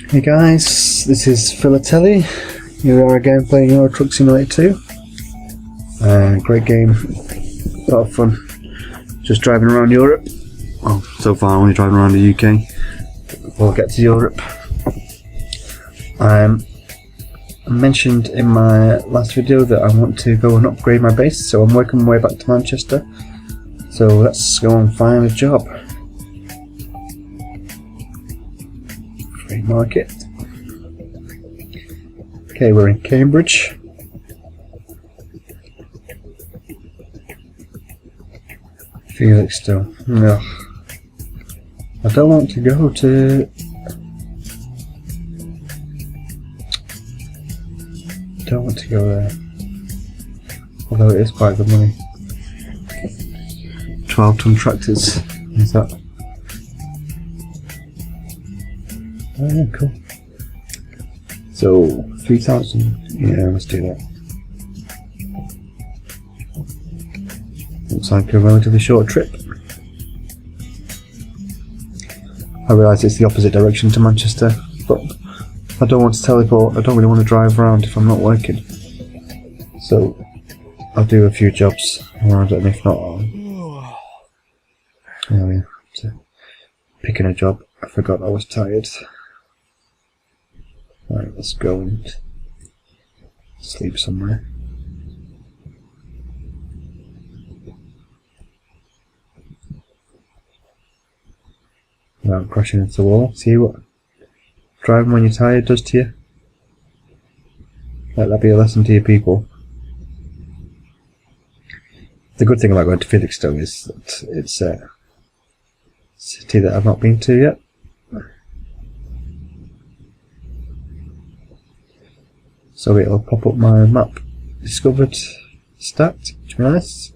Hey guys, this is Felixstowe. Here we are again playing Euro Truck Simulator 2. Great game, a lot of fun. Just driving around Europe. Well, so far only driving around the UK. We'll get to Europe. I mentioned in my last video that I want to go and upgrade my base, so I'm working my way back to Manchester. So let's go and find a job. Free market. Okay, we're in Cambridge. Felixstowe. No. I don't want to go to... don't want to go there. Although it is quite good money. 12-ton tractors. Is that? Oh yeah, cool. So 3,000. Yeah, let's do that. Looks like a relatively short trip. I realise it's the opposite direction to Manchester, but I don't want to teleport. I don't really want to drive around if I'm not working. So I'll do a few jobs around it, and if not, I'll... oh yeah, so picking a job. I forgot I was tired. Right, let's go and sleep somewhere. Without crashing into the wall. See what driving when you're tired does to you? Let that be a lesson to you people. The good thing about going to Felixstowe is that it's a city that I've not been to yet. So it'll pop up my map. Discovered stat, which is nice.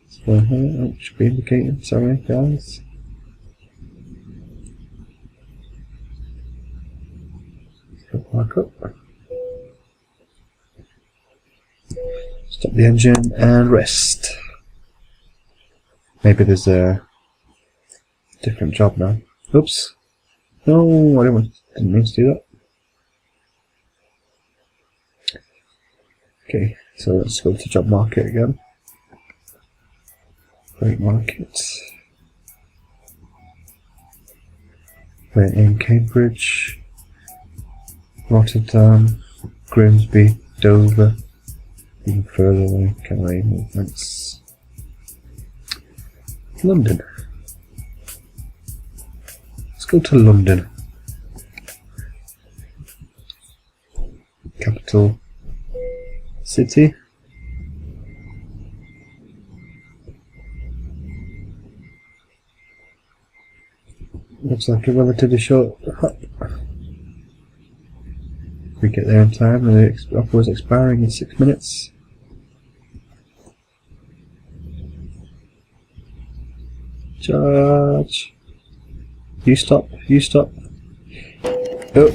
So here, it should be indicating, sorry guys. Back up. Stop the engine and rest. Maybe there's a different job now. Oops. No, I didn't mean to do that. Okay, so let's go to job market again. Freight market. We're in Cambridge, Rotterdam, Grimsby, Dover, even further away, Calais movements. London. Let's go to London. Capital city. Looks like a relatively short hop. We get there in time, and the offer was expiring in 6 minutes. Charge! You stop, you stop. Oh!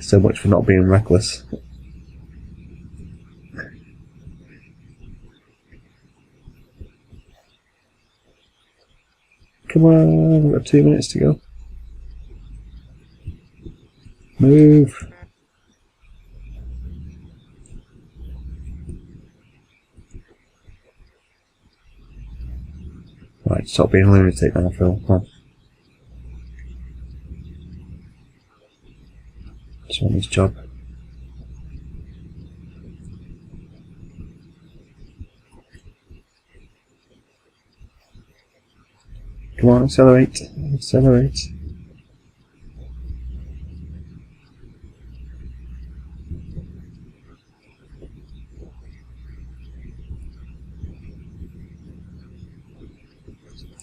So much for not being reckless. Come on, we've got 2 minutes to go. Move. Right, stop being a lunatic now, Phil. Come on. Just want this job. Come on, accelerate. Accelerate.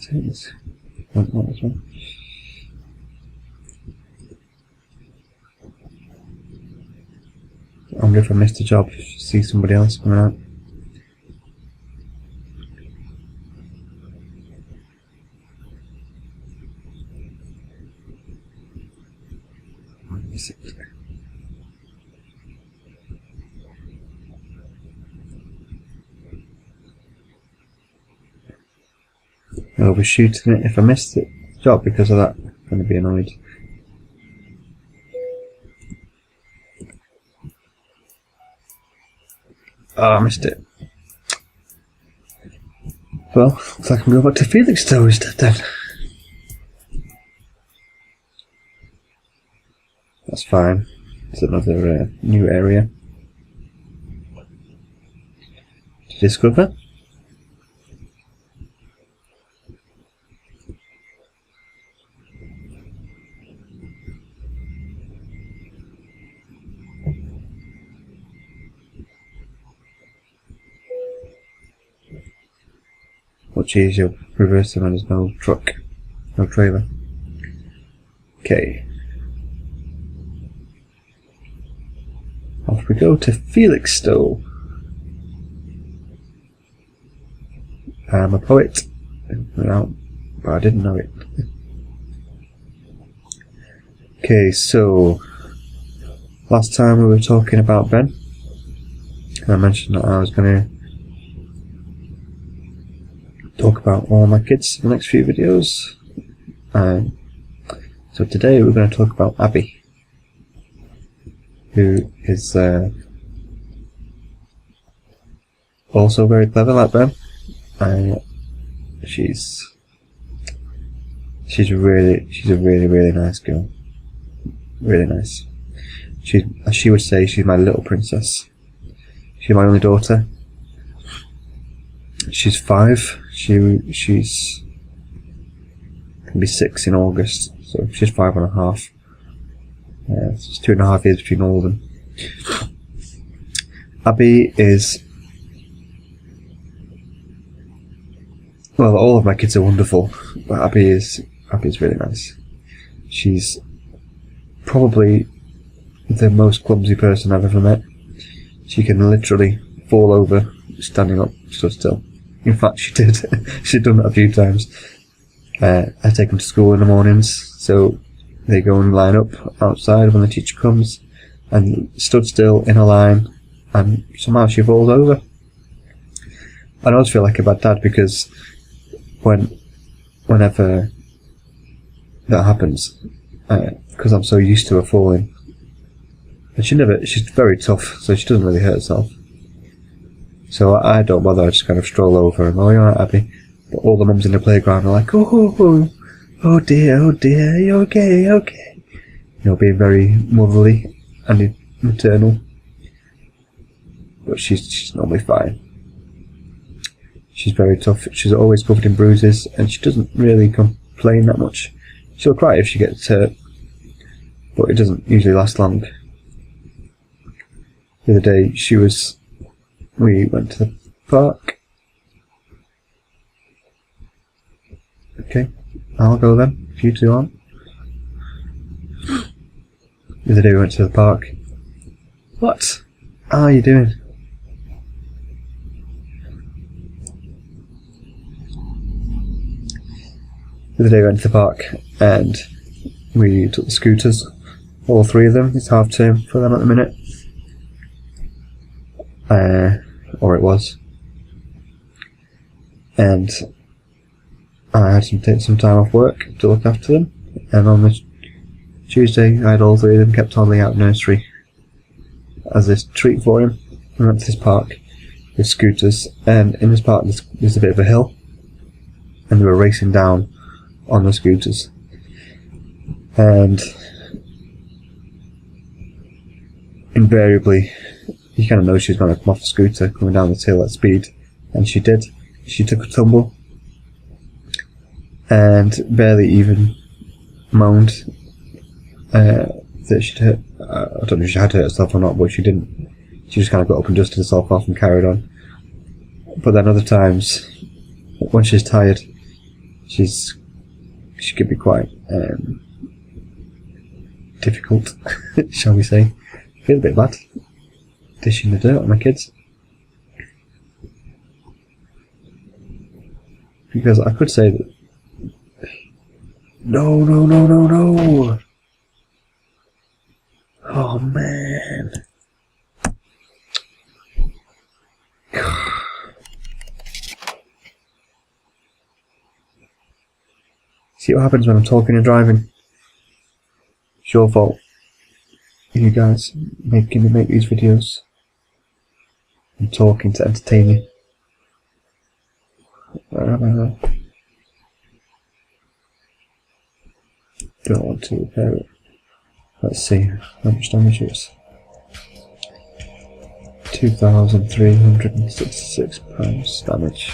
Take this. Not this one. I wonder if I missed a job, see somebody else coming out. overshooting it. If I missed the job because of that, I'm going to be annoyed. Oh, I missed it. Well, looks like I'm going back to Felixstowe instead then. That's fine. It's another new area to discover. Much easier reversing when there's no truck, no trailer. Okay. Off we go to Felixstowe. I'm a poet. No, but I didn't know it. Okay, so last time we were talking about Ben, and I mentioned that I was going to talk about all my kids in the next few videos. So today we're going to talk about Abby, who is also very clever like Ben. She's a really nice girl. Really nice. As she would say, she's my little princess. She's my only daughter. She's 5. She's gonna be 6 in August, so she's 5.5. It's 2.5 years between all of them. Abby is, well, all of my kids are wonderful, but Abby's really nice. She's probably the most clumsy person I've ever met. She can literally fall over standing up, stood still. In fact, she did. She'd done it a few times. I take them to school in the mornings, so they go and line up outside when the teacher comes, and stood still in a line, and somehow she falls over. I always feel like a bad dad because whenever that happens, because I'm so used to her falling, and she's very tough, so she doesn't really hurt herself. So I don't bother, I just kind of stroll over and, oh, you're right, Abby. But all the mums in the playground are like, oh dear, are you okay, okay? You know, being very motherly and maternal. But she's normally fine. She's very tough, she's always covered in bruises, and she doesn't really complain that much. She'll cry if she gets hurt, but it doesn't usually last long. The other day, we went to the park. Okay, I'll go then, if you two aren't. The other day we went to the park. What are you doing? The other day we went to the park and we took the scooters, all 3 of them. It's half term for them at the minute. Or it was. And I had to take some time off work to look after them, and on the Tuesday I had all 3 of them kept Ollie out of nursery as this treat for him. We went to this park with scooters, and in this park there's a bit of a hill, and they were racing down on the scooters, and invariably you kind of know she's going to come off the scooter coming down this hill at speed, and she did. She took a tumble and barely even moaned that she'd hurt. I don't know if she had hurt herself or not, but she didn't. She just kind of got up and dusted herself off and carried on. But then other times, when she's tired, she can be quite difficult, shall we say. I feel a bit bad dishing the dirt on my kids, because I could say that no, oh man, See what happens when I'm talking and driving. It's your fault. You guys making me make these videos. I'm talking to entertain you. Don't want to repair it. Let's see how much damage it is. £2,366 damage.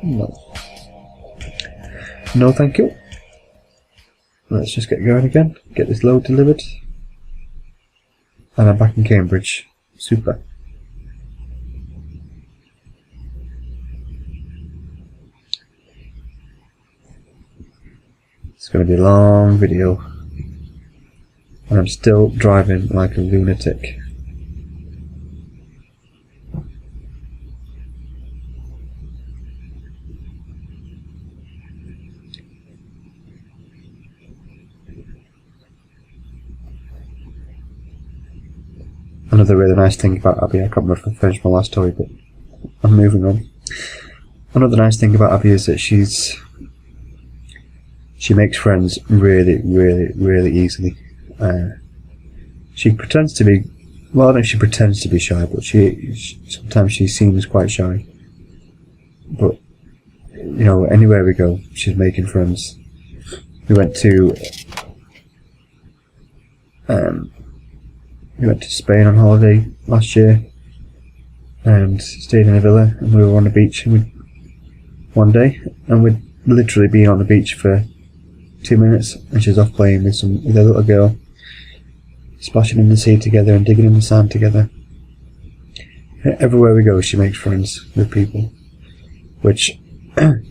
No. No thank you. Let's just get going again. Get this load delivered. And I'm back in Cambridge. Super. It's going to be a long video. And I'm still driving like a lunatic. Another really nice thing about Abby, I can't remember if I finished my last story, but I'm moving on. Another nice thing about Abby is that she makes friends really, really, really easily. She pretends to be, well, I don't know if she pretends to be shy, but sometimes she seems quite shy. But, you know, anywhere we go, she's making friends. We went to Spain on holiday last year and stayed in a villa, and we were on the beach one day, and we'd literally been on the beach for 2 minutes, and she's off playing with a little girl, splashing in the sea together and digging in the sand together. Everywhere we go, she makes friends with people, which I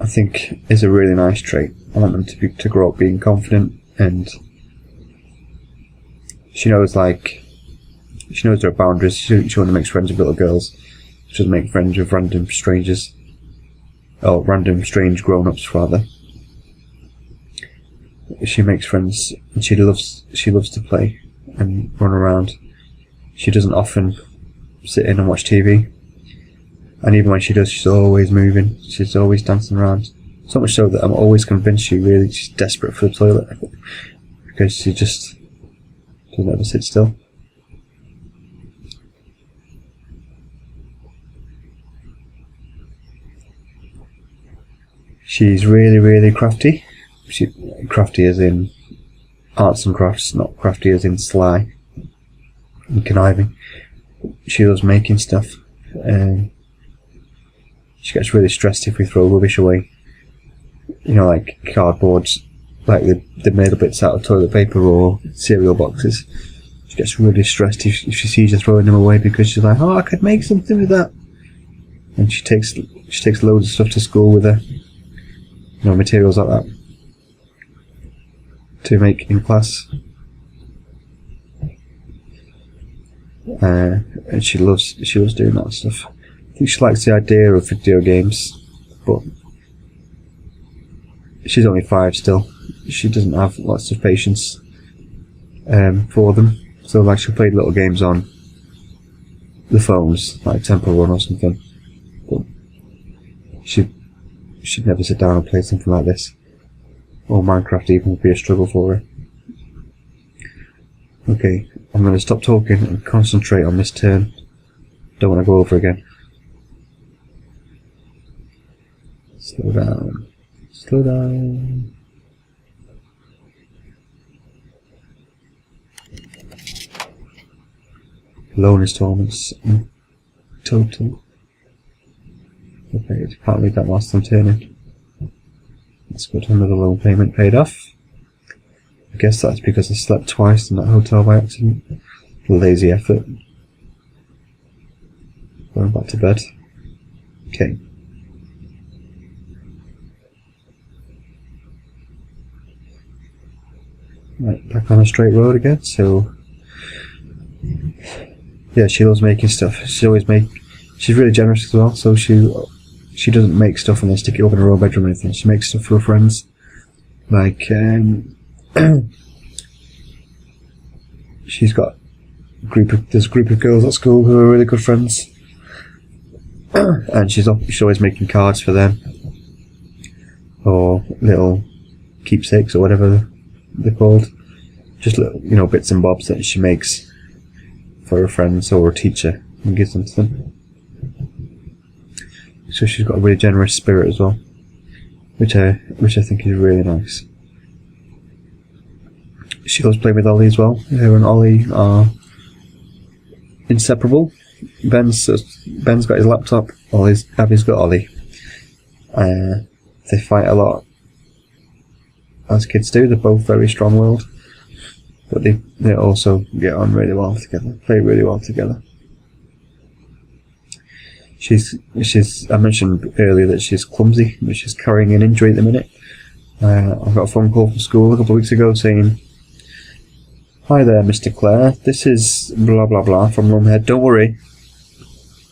think is a really nice trait. I want them to grow up being confident, and she knows there are boundaries. She only makes friends with little girls. She doesn't make friends with random strangers. Oh, random strange grown-ups rather. She makes friends, and she loves to play and run around. She doesn't often sit in and watch TV, and even when she does, she's always moving. She's always dancing around. So much so that I'm always convinced she's desperate for the toilet, because she just doesn't ever sit still. She's really, really crafty. Crafty as in arts and crafts, not crafty as in sly and conniving. She loves making stuff. She gets really stressed if we throw rubbish away. You know, like cardboards, like the made up bits out of toilet paper or cereal boxes. She gets really stressed if she sees you throwing them away, because she's like, oh, I could make something with that. And she takes loads of stuff to school with her. You know, materials like that to make in class. And she loves doing that stuff. I think she likes the idea of video games, but she's only 5 still. She doesn't have lots of patience for them. So like, she'll play little games on the phones, like Temple Run or something. But she'd never sit down and play something like this. Or Minecraft even would be a struggle for her. Okay, I'm going to stop talking and concentrate on this turn. Don't want to go over again. Slow down. Slow down. Loan installments in total. Okay, can't read that whilst I'm turning. Let's go to another loan payment paid off. I guess that's because I slept twice in that hotel by accident. Lazy effort. Going back to bed. Okay. Right, back on a straight road again, so yeah, she loves making stuff. She's really generous as well, so she doesn't make stuff and then stick it up in her own bedroom or anything. She makes stuff for her friends. Like, there's a group of girls at school who are really good friends. and she's always making cards for them, or little keepsakes or whatever they're called. Just little, bits and bobs that she makes for her friends or a teacher and gives them to them. So she's got a really generous spirit as well, which I think is really nice. She loves playing with Ollie as well. Her and Ollie are inseparable. Ben's got his laptop. Abby's got Ollie. They fight a lot, as kids do. They're both very strong-willed, but they also get on really well together. Play really well together. I mentioned earlier that she's clumsy, but she's carrying an injury at the minute. I got a phone call from school a couple of weeks ago saying, "Hi there, Mr. Clare. This is blah blah blah from Mumhead. Don't worry."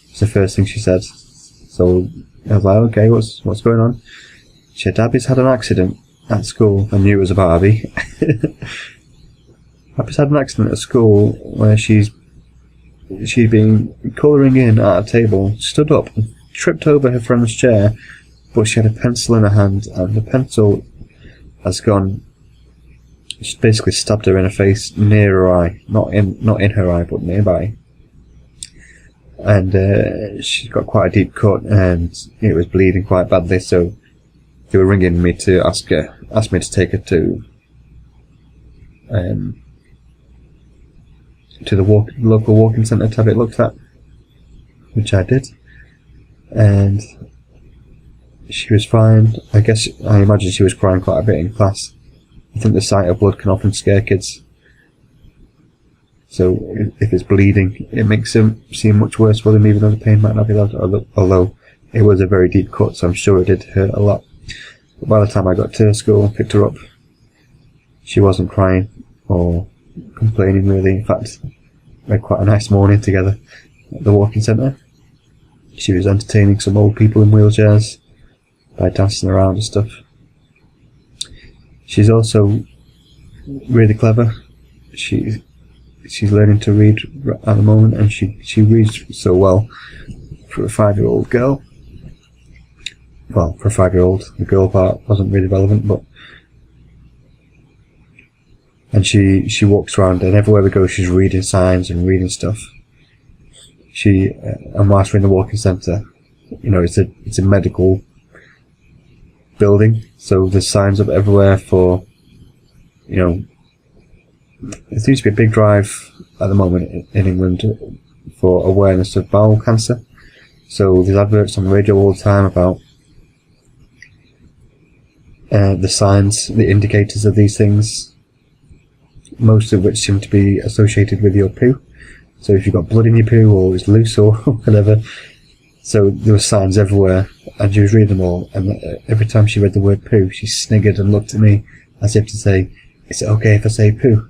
It's the first thing she said. So I was like, "Okay, what's going on?" She said, "Abby's had an accident at school." I knew it was about Abby. Abby's had an accident at school where she'd been colouring in at a table, stood up, and tripped over her friend's chair, but she had a pencil in her hand, and the pencil has gone. She's basically stabbed her in the face near her eye, not in her eye, but nearby. And she's got quite a deep cut, and it was bleeding quite badly. So they were ringing me to ask me to take her to the local walking centre to have it looked at, which I did, and she was fine. I imagine she was crying quite a bit in class. I think the sight of blood can often scare kids, so if it's bleeding, it makes them seem much worse for them, even though the pain might not be that. Although it was a very deep cut, so I'm sure it did hurt a lot. But by the time I got to school and picked her up, she wasn't crying or complaining really. In fact, we had quite a nice morning together at the walking centre. She was entertaining some old people in wheelchairs by dancing around and stuff. She's also really clever. She's learning to read at the moment, and she reads so well for a 5-year-old girl. Well, for a 5-year-old, the girl part wasn't really relevant, but. And she walks around, and everywhere we go, she's reading signs and reading stuff. And whilst we're in the walking centre, it's a medical building, so there's signs up everywhere for, there seems to be a big drive at the moment in England for awareness of bowel cancer. So there's adverts on the radio all the time about the signs, the indicators of these things, most of which seem to be associated with your poo. So if you've got blood in your poo, or it's loose or whatever. So there were signs everywhere, and she was reading them all, and every time she read the word poo, she sniggered and looked at me as if to say, "Is it okay if I say poo?"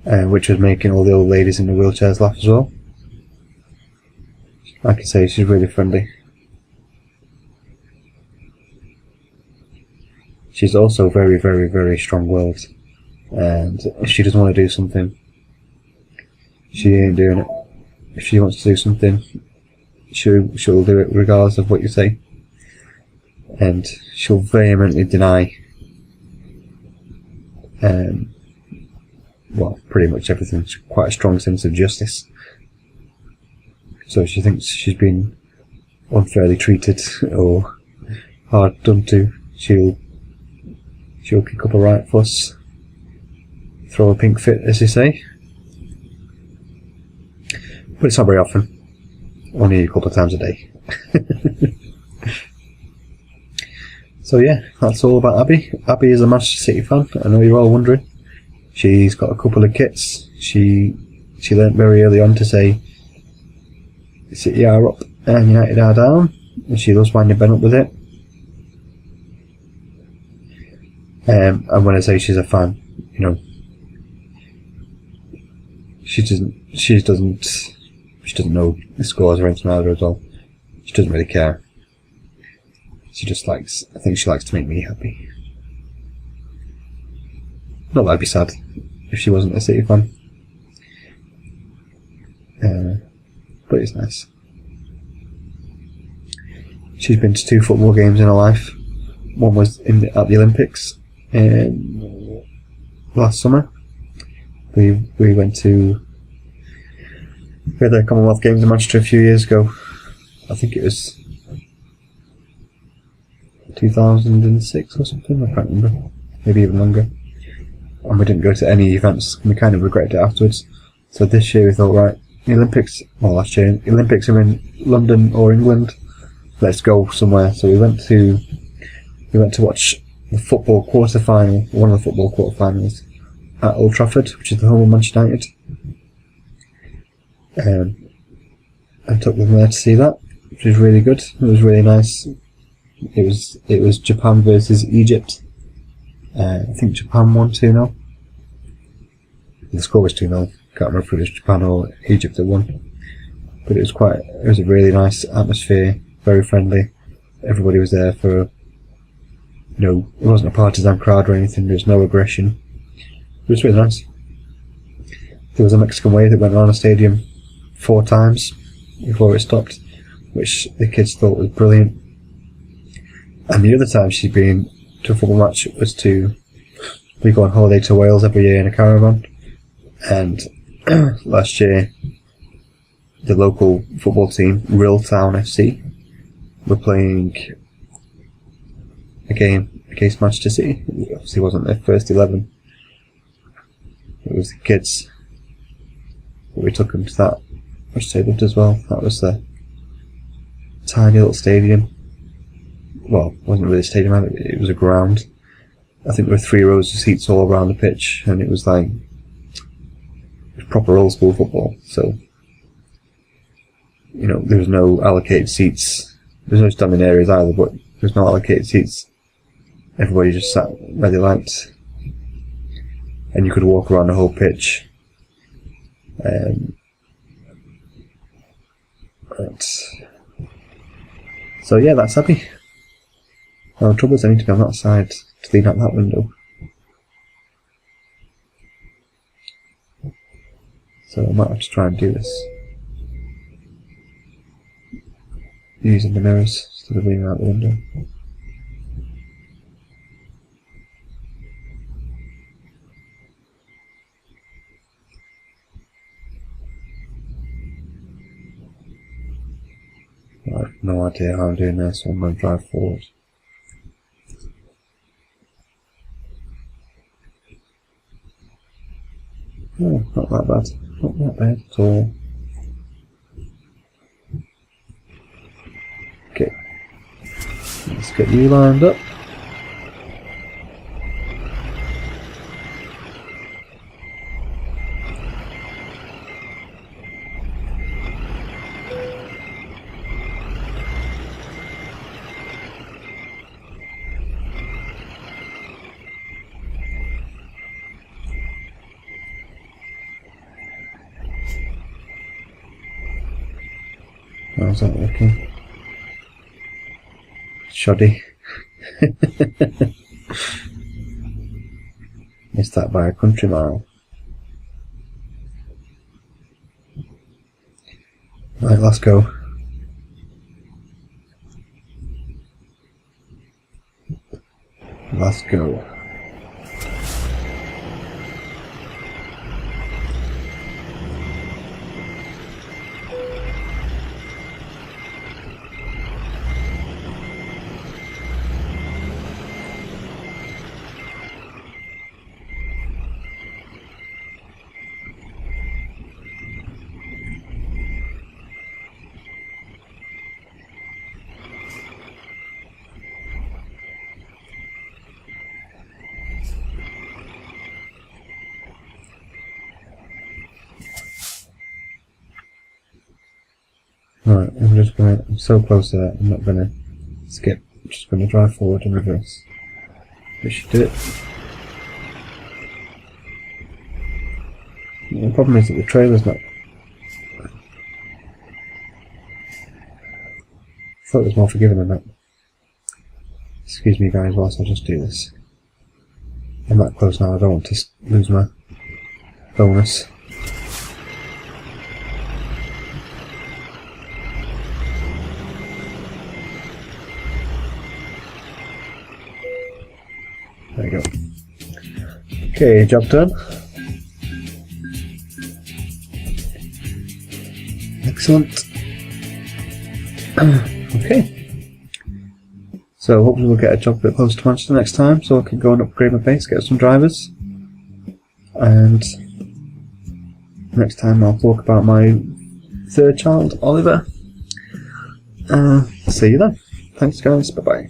Which was making all the old ladies in the wheelchairs laugh as well. Like I say, she's really friendly. She's also very, very, very strong-willed, and if she doesn't want to do something, she ain't doing it. If she wants to do something, she'll do it regardless of what you say, and she'll vehemently deny pretty much everything. She's quite a strong sense of justice, so if she thinks she's been unfairly treated or hard done to, she'll kick up a right fuss, throw a pink fit, as they say. But it's not very often, only a couple of times a day. So yeah, that's all about Abby. Abby is a Manchester City fan, I know you're all wondering. She's got a couple of kits. She learnt very early on to say, City are up and United are down, and she loves winding Ben up with it. And when I say she's a fan, she doesn't know the scores or anything either at all. She doesn't really care. I think she likes to make me happy. Not that I'd be sad if she wasn't a City fan. but it's nice. She's been to 2 football games in her life. One was at the Olympics last summer. We went to the Commonwealth Games in Manchester a few years ago. I think it was 2006 or something, I can't remember. Maybe even longer. And we didn't go to any events, and we kind of regretted it afterwards. So this year we thought, right, the Olympics, well last year, the Olympics are in London or England, let's go somewhere. So we went to watch the football quarter-final, one of the football quarter-finals at Old Trafford, which is the home of Manchester United. I took them there to see that, which was really good. It was really nice. It was Japan versus Egypt. I think Japan won 2-0. The score was 2-0. Can't remember if it was Japan or Egypt that won. But it was a really nice atmosphere, very friendly. Everybody was there for, it wasn't a partisan crowd or anything. There was no aggression. It was really nice. There was a Mexican wave that went around the stadium 4 times before it stopped, which the kids thought was brilliant. And the other time she'd been to a football match was we go on holiday to Wales every year in a caravan, and last year the local football team, Real Town FC, were playing a game against Manchester City. It obviously wasn't their first 11. It was the kids. But we took them to that, which they loved as well. That was the tiny little stadium. Well, it wasn't really a stadium, it was a ground. I think there were 3 rows of seats all around the pitch, and it was like proper old school football. So, there was no allocated seats. There's no standing areas either, but there's no allocated seats. Everybody just sat where they liked, and you could walk around the whole pitch. So yeah, that's happy. Now the trouble is I need to be on that side to lean out that window. So I might have to try and do this using the mirrors instead of leaning out the window. I have no idea how I'm doing this, so I'm going to drive forward. Oh, not that bad. Not that bad at all. Okay. Let's get you lined up. How's that looking? Shoddy. Missed that by a country mile. Right, let's go. Let's go. Right, I'm so close to that, I'm not gonna skip, I'm just gonna drive forward and reverse. We should do it. The problem is that the trailer's not... I thought it was more forgiving than that. Excuse me guys whilst I just do this. I'm that close now, I don't want to lose my bonus. There you go. Okay, job done. Excellent. Okay. So hopefully we'll get a job a bit closer to Manchester next time, so I can go and upgrade my base, get some drivers. And next time I'll talk about my third child, Oliver. See you then. Thanks guys, bye bye.